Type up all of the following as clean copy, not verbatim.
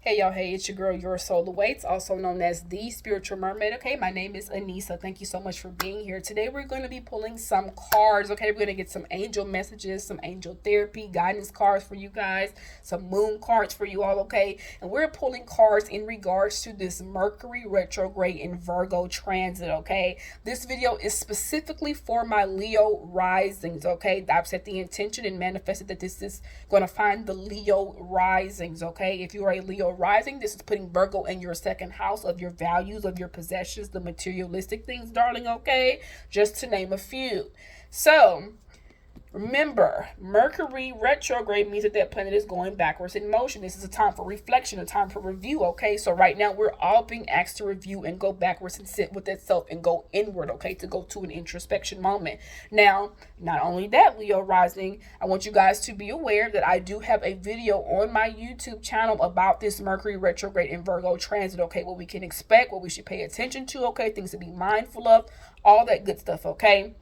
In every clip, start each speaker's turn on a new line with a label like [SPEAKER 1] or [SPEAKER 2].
[SPEAKER 1] Hey y'all, hey, it's your girl, Your Soul Awaits, also known as the Spiritual Mermaid. Okay, my name is Anissa. Thank you so much for being here. Today we're going to be pulling some cards. Okay, we're going to get some angel messages, some angel therapy, guidance cards for you guys, some moon cards for you all. Okay, and we're pulling cards in regards to this Mercury retrograde in Virgo transit. Okay, this video is specifically for my Leo risings. Okay, I've set the intention and manifested that this is going to find the Leo risings. Okay, if you are a Leo rising, this is putting Virgo in your second house of your values, of your possessions, the materialistic things, darling. Okay, just to name a few. So remember, Mercury retrograde means that that planet is going backwards in motion. This is a time for reflection, a time for review, okay? So right now we're all being asked to review and go backwards and sit with itself and go inward, okay? To go to an introspection moment. Now, not only that, Leo rising, I want you guys to be aware that I do have a video on my YouTube channel about this Mercury retrograde in Virgo transit, okay? What we can expect, what we should pay attention to, okay? Things to be mindful of, all that good stuff, okay?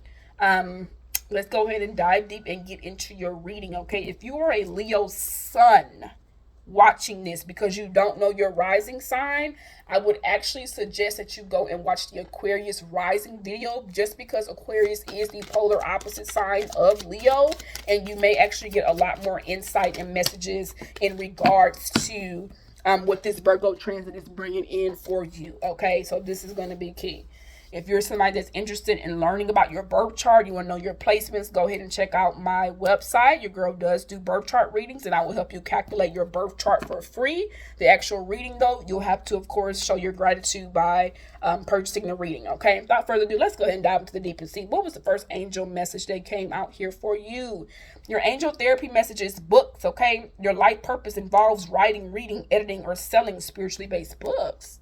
[SPEAKER 1] Let's go ahead and dive deep and get into your reading, okay? If you are a Leo sun watching this because you don't know your rising sign, I would actually suggest that you go and watch the Aquarius rising video, just because Aquarius is the polar opposite sign of Leo, and you may actually get a lot more insight and messages in regards to what this Virgo transit is bringing in for you, okay? So this is going to be key. If you're somebody that's interested in learning about your birth chart, you want to know your placements, go ahead and check out my website. Your girl does do birth chart readings, and I will help you calculate your birth chart for free. The actual reading, though, you'll have to, of course, show your gratitude by purchasing the reading, okay? Without further ado, let's go ahead and dive into the deep and see what was the first angel message that came out here for you. Your angel therapy message is books, okay? Your life purpose involves writing, reading, editing, or selling spiritually based books.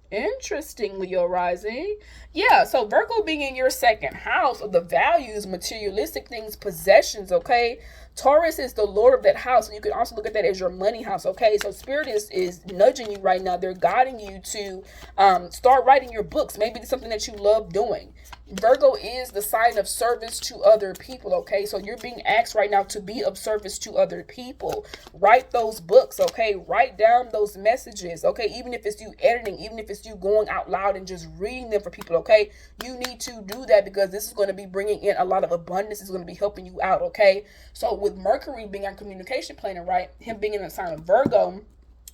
[SPEAKER 1] Interesting, Leo rising. Yeah, so Virgo being in your second house of the values, materialistic things, possessions, okay? Taurus is the lord of that house, and you can also look at that as your money house, okay? So Spirit is nudging you right now. They're guiding you to start writing your books. Maybe it's something that you love doing. Virgo is the sign of service to other people, okay? So you're being asked right now to be of service to other people. Write those books, okay? Write down those messages, okay? Even if it's you editing, even if it's you going out loud and just reading them for people, okay? You need to do that because this is going to be bringing in a lot of abundance. It's going to be helping you out, okay? So with Mercury being on communication planet, right? Him being in the sign of Virgo,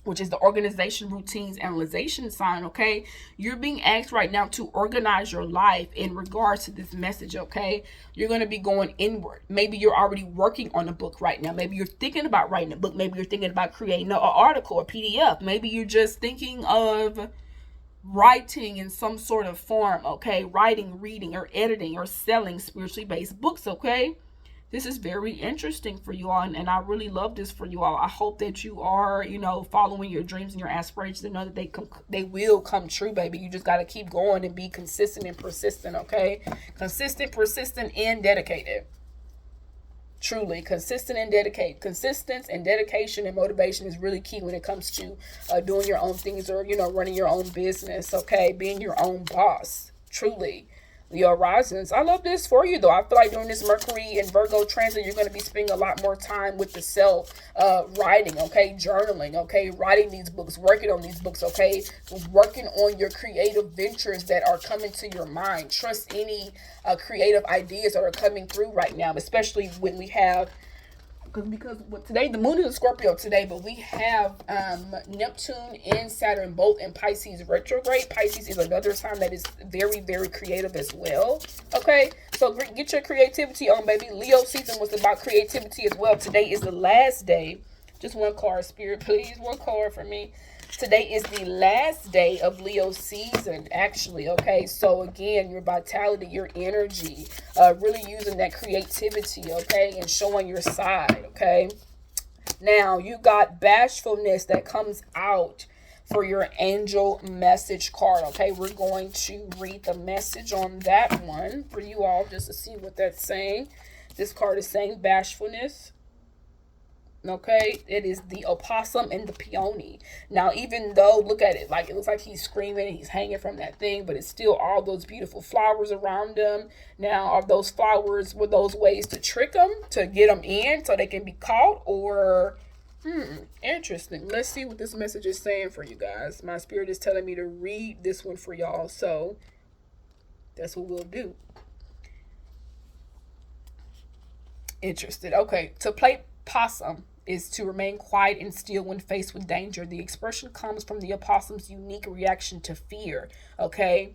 [SPEAKER 1] which is the organization, routines, analyzation sign, okay? You're being asked right now to organize your life in regards to this message, okay? You're going to be going inward. Maybe you're already working on a book right now. Maybe you're thinking about writing a book. Maybe you're thinking about creating an article or PDF. Maybe you're just thinking of writing in some sort of form, okay? Writing, reading, or editing, or selling spiritually based books, okay? This is very interesting for you all, and I really love this for you all. I hope that you are, following your dreams and your aspirations and know that they will come true, baby. You just got to keep going and be consistent and persistent, okay? Consistent, persistent, and dedicated. Truly consistent and dedicated. Consistency and dedication and motivation is really key when it comes to doing your own things, or running your own business, okay? Being your own boss. Truly. Leo risings. I love this for you, though. I feel like during this Mercury and Virgo transit, you're going to be spending a lot more time with the self, writing, okay, journaling, okay, writing these books, working on these books, okay, working on your creative ventures that are coming to your mind. Trust any creative ideas that are coming through right now, especially when we have, because today the moon is in Scorpio today, but we have Neptune and Saturn both in Pisces retrograde. Pisces is another sign that is very, very creative as well. Okay, so get your creativity on, baby. Leo season was about creativity as well. Today is the last day. Just one card, Spirit, please. One card for me. Today is the last day of Leo season, actually, okay? So, again, your vitality, your energy, really using that creativity, okay? And showing your side, okay? Now, you got bashfulness that comes out for your angel message card, okay? We're going to read the message on that one for you all just to see what that's saying. This card is saying bashfulness. Okay, it is the opossum and the peony. Now, even though, look at it, like it looks like he's screaming and he's hanging from that thing, but it's still all those beautiful flowers around him. Now, are those flowers, were those ways to trick them, to get them in so they can be caught, or Interesting. Let's see what this message is saying for you guys. My spirit is telling me to read this one for y'all, so that's what we'll do. Interested. Okay. To play possum is to remain quiet and still when faced with danger. The expression comes from the opossum's unique reaction to fear. Okay.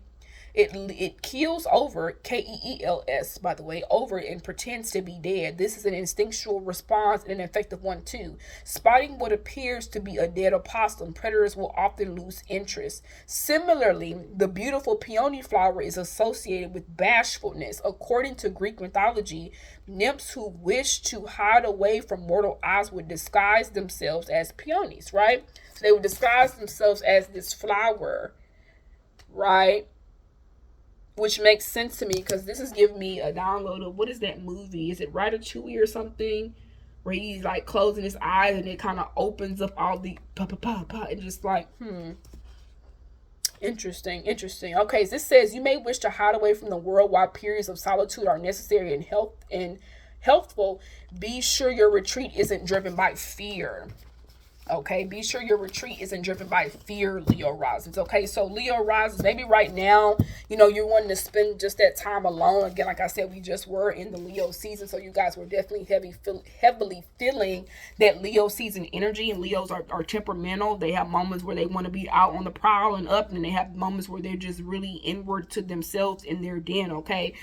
[SPEAKER 1] It keels over, Keels, by the way, over and pretends to be dead. This is an instinctual response and an effective one too. Spotting what appears to be a dead opossum, predators will often lose interest. Similarly, the beautiful peony flower is associated with bashfulness. According to Greek mythology, nymphs who wish to hide away from mortal eyes would disguise themselves as peonies, right? So they would disguise themselves as this flower, right? Which makes sense to me because this is giving me a download of, what is that movie? Is it Ratatouille or something? Where he's like closing his eyes and it kind of opens up all the and just like, Interesting. Okay, so this says you may wish to hide away from the world while periods of solitude are necessary and healthful. Be sure your retreat isn't driven by fear. Okay, be sure your retreat isn't driven by fear, Leo risings. Okay, so Leo risings, maybe right now, you're wanting to spend just that time alone. Again, like I said, we just were in the Leo season, so you guys were definitely heavily feeling that Leo season energy. And Leos are temperamental. They have moments where they want to be out on the prowl and up, and then they have moments where they're just really inward to themselves in their den. Okay.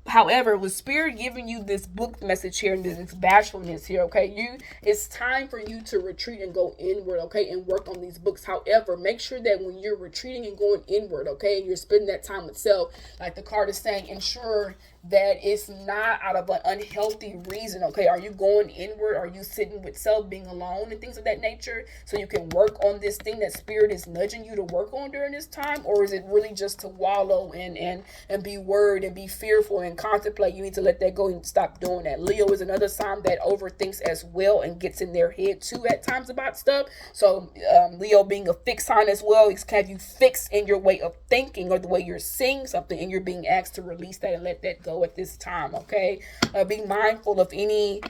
[SPEAKER 1] However, with Spirit giving you this book message here and this bashfulness here, okay, it's time for you to retreat and go inward, okay, and work on these books. However, make sure that when you're retreating and going inward, okay, and you're spending that time with self, like the card is saying, ensure that it's not out of an unhealthy reason, okay? Are you going inward? Are you sitting with self, being alone and things of that nature so you can work on this thing that Spirit is nudging you to work on during this time? Or is it really just to wallow and be worried and be fearful and contemplate? You need to let that go and stop doing that. Leo is another sign that overthinks as well and gets in their head too at times about stuff. So Leo being a fixed sign as well, it's kind of you fixed in your way of thinking or the way you're seeing something, and you're being asked to release that and let that go at this time. Okay, be mindful of any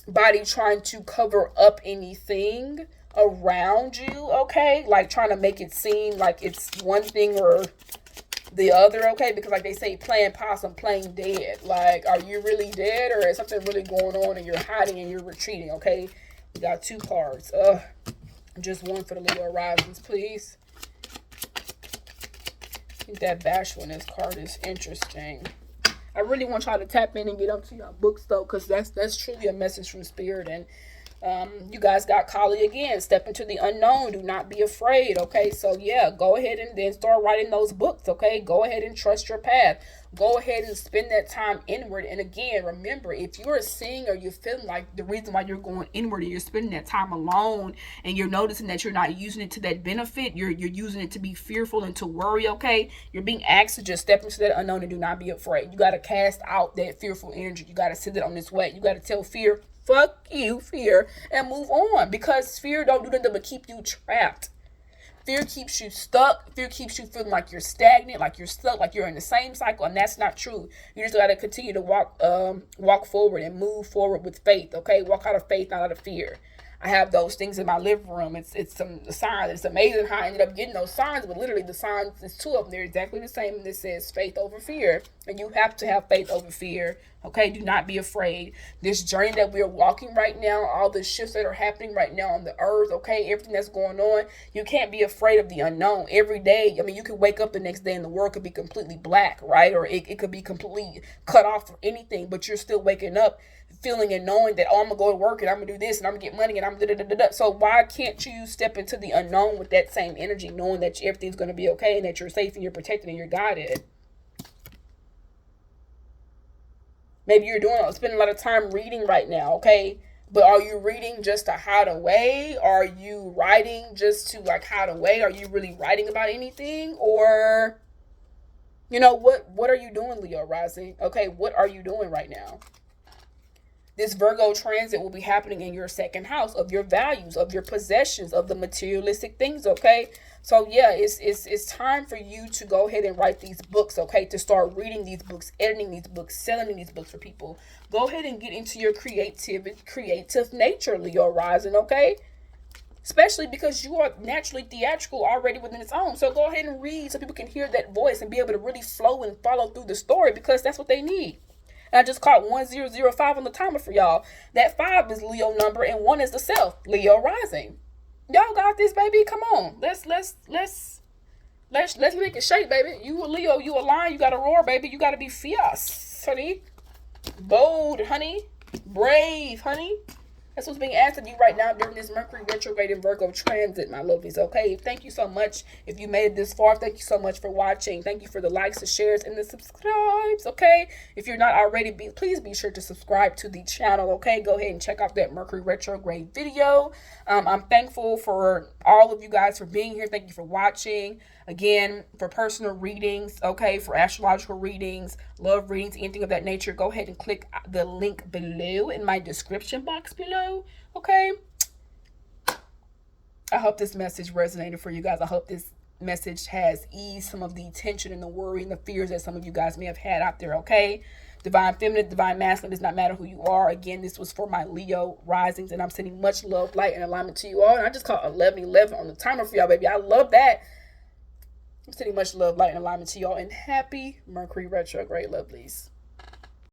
[SPEAKER 1] body trying to cover up anything around you, okay, like trying to make it seem like it's one thing or the other, okay, because like they say, playing possum, playing dead. Like, are you really dead, or is something really going on and you're hiding and you're retreating? Okay, we got 2 cards. Just one for the Leo risings, please. I think that bashfulness card is interesting. I really want y'all to tap in and get up to your books though, because that's truly a message from Spirit. And you guys got Kali again. Step into the unknown. Do not be afraid. Okay, so yeah, go ahead and then start writing those books. Okay, go ahead and trust your path. Go ahead and spend that time inward. And again, remember, if you're seeing or you're feeling like the reason why you're going inward and you're spending that time alone and you're noticing that you're not using it to that benefit, you're using it to be fearful and to worry, okay, you're being asked to just step into that unknown and do not be afraid. You got to cast out that fearful energy. You got to send it on its way. You got to tell fear, fuck you, fear, and move on, because fear don't do nothing but keep you trapped. Fear keeps you stuck. Fear keeps you feeling like you're stagnant, like you're stuck, like you're in the same cycle, and that's not true. You just got to continue to walk forward and move forward with faith, okay? Walk out of faith, not out of fear. I have those things in my living room. It's some signs. It's amazing how I ended up getting those signs, but literally the signs, there's 2 of them. They're exactly the same, and it says faith over fear, and you have to have faith over fear. Okay, do not be afraid. This journey that we are walking right now, all the shifts that are happening right now on the earth, okay, everything that's going on, you can't be afraid of the unknown. Every day, I mean, you could wake up the next day and the world could be completely black, right? Or it could be completely cut off from anything, but you're still waking up feeling and knowing that, oh, I'm going to go to work and I'm going to do this and I'm going to get money and I'm da-da-da-da-da. So why can't you step into the unknown with that same energy, knowing that everything's going to be okay and that you're safe and you're protected and you're guided? Maybe you're spending a lot of time reading right now, okay? But are you reading just to hide away? Are you writing just to like hide away? Are you really writing about anything? Or, what are you doing, Leo rising? Okay, what are you doing right now? This Virgo transit will be happening in your second house of your values, of your possessions, of the materialistic things, okay? So yeah, it's time for you to go ahead and write these books, okay? To start reading these books, editing these books, selling these books for people. Go ahead and get into your creative nature, Leo rising, okay? Especially because you are naturally theatrical already within its own. So go ahead and read so people can hear that voice and be able to really flow and follow through the story, because that's what they need. And I just caught 1005 on the timer for y'all. That 5 is Leo number and 1 is the self, Leo rising. Y'all got this, baby. Come on. Let's make it shake, baby. You a Leo, you a lion, you gotta roar, baby. You gotta be fierce, honey. Bold, honey. Brave, honey. That's what's being asked of you right now during this Mercury retrograde in Virgo transit, my lovies, okay? Thank you so much. If you made it this far, thank you so much for watching. Thank you for the likes, the shares, and the subscribes, okay? If you're not already, please be sure to subscribe to the channel, okay? Go ahead and check out that Mercury retrograde video. I'm thankful for all of you guys for being here. Thank you for watching. Again, for personal readings, okay, for astrological readings, love readings, anything of that nature, go ahead and click the link below in my description box below, okay? I hope this message resonated for you guys. I hope this message has eased some of the tension and the worry and the fears that some of you guys may have had out there, okay? Divine feminine, divine masculine, does not matter who you are. Again, this was for my Leo risings, and I'm sending much love, light, and alignment to you all. And I just caught 11:11 on the timer for y'all, baby. I love that. I'm sending much love, light, and alignment to y'all, and happy Mercury retrograde, lovelies.